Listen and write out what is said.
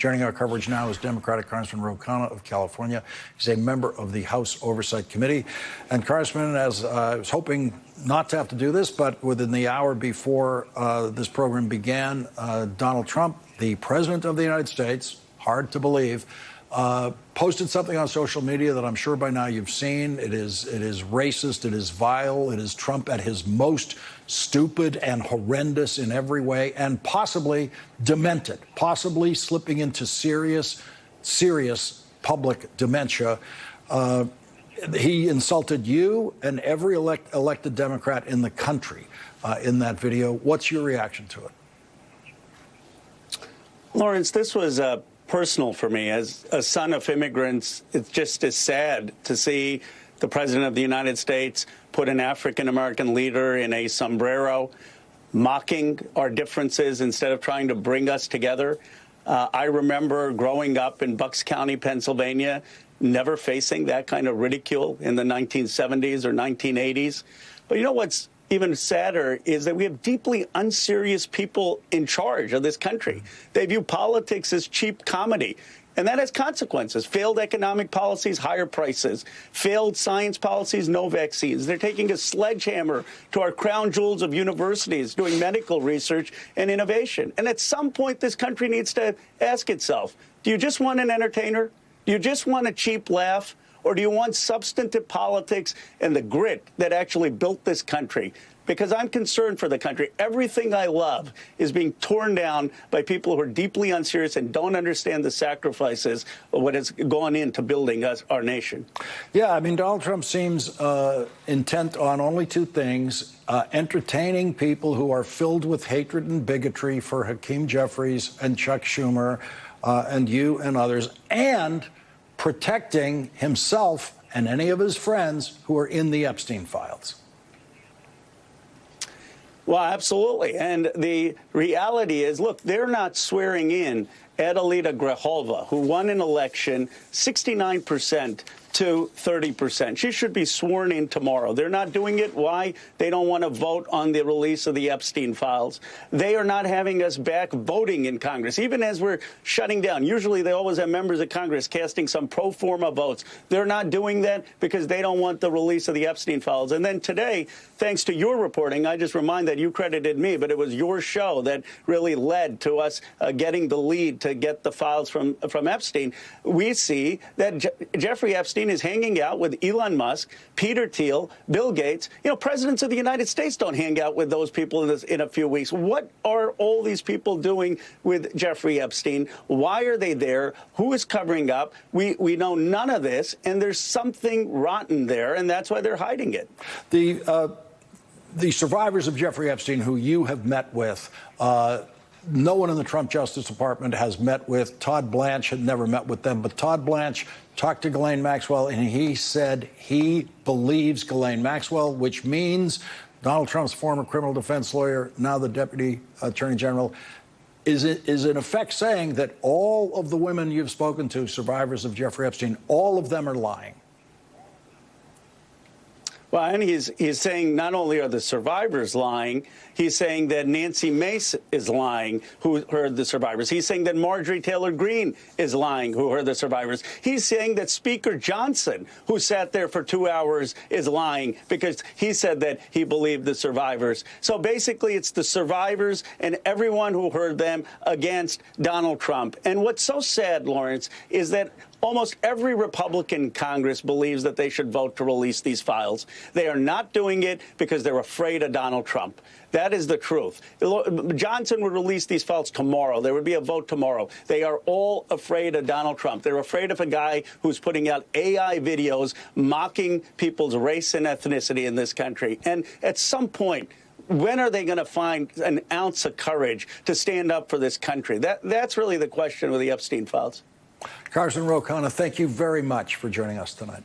Joining our coverage now is Democratic Congressman Khanna of California. He's a member of the House Oversight Committee. And Congressman, as I was hoping not to have to do this, but within the hour before this program began, Donald Trump, the President of the United States, hard to believe, posted something on social media that I'm sure by now you've seen. It is racist, it is vile, it is Trump at his most stupid and horrendous in every way, and possibly demented, possibly slipping into serious public dementia. He insulted you and every elected Democrat in the country in that video. What's your reaction to it? Lawrence, this was personal for me. As a son of immigrants, it's just as sad to see the President of the United States put an African-American leader in a sombrero, mocking our differences instead of trying to bring us together. I remember growing up in Bucks County, Pennsylvania, never facing that kind of ridicule in the 1970s or 1980s. But you know what's even sadder is that we have deeply unserious people in charge of this country. They view politics as cheap comedy. And that has consequences. Failed economic policies, higher prices. Failed science policies, no vaccines. They're taking a sledgehammer to our crown jewels of universities, doing medical research and innovation. And at some point, this country needs to ask itself, do you just want an entertainer? Do you just want a cheap laugh? Or do you want substantive politics and the grit that actually built this country? Because I'm concerned for the country. Everything I love is being torn down by people who are deeply unserious and don't understand the sacrifices of what has gone into building our nation. Yeah, I mean, Donald Trump seems intent on only two things: entertaining people who are filled with hatred and bigotry for Hakeem Jeffries and Chuck Schumer and you and others, and protecting himself and any of his friends who are in the Epstein files. Well, absolutely. And the reality is, look, they're not swearing in Adelita Grijalva, who won an election 69% to 30%. She should be sworn in tomorrow. They're not doing it. Why? They don't want to vote on the release of the Epstein files. They are not having us back voting in Congress, even as we're shutting down. Usually they always have members of Congress casting some pro forma votes. They're not doing that because they don't want the release of the Epstein files. And then today, thanks to your reporting, I just remind that you credited me, but it was your show that really led to us getting the lead to get the files from Epstein. We see that Jeffrey Epstein is hanging out with Elon Musk, Peter Thiel, Bill Gates. You know, presidents of the United States don't hang out with those people in a few weeks. What are all these people doing with Jeffrey Epstein? Why are they there? Who is covering up? We know none of this, and there's something rotten there, and that's why they're hiding it. The survivors of Jeffrey Epstein who you have met with, no one in the Trump Justice Department has met with. Todd Blanche had never met with them, but Todd Blanche talked to Ghislaine Maxwell, and he said he believes Ghislaine Maxwell, which means Donald Trump's former criminal defense lawyer, now the Deputy Attorney General, is in effect saying that all of the women you've spoken to, survivors of Jeffrey Epstein, all of them are lying. Well, and he's saying not only are the survivors lying, he's saying that Nancy Mace is lying, who heard the survivors. He's saying that Marjorie Taylor Greene is lying, who heard the survivors. He's saying that Speaker Johnson, who sat there for 2 hours, is lying because he said that he believed the survivors. So basically, it's the survivors and everyone who heard them against Donald Trump. And what's so sad, Lawrence, is that almost every Republican in Congress believes that they should vote to release these files. They are not doing it because they're afraid of Donald Trump. That is the truth. Johnson would release these files tomorrow. There would be a vote tomorrow. They are all afraid of Donald Trump. They're afraid of a guy who's putting out AI videos mocking people's race and ethnicity in this country. And at some point, when are they going to find an ounce of courage to stand up for this country? That's really the question with the Epstein files. Congressman Khanna, thank you very much for joining us tonight.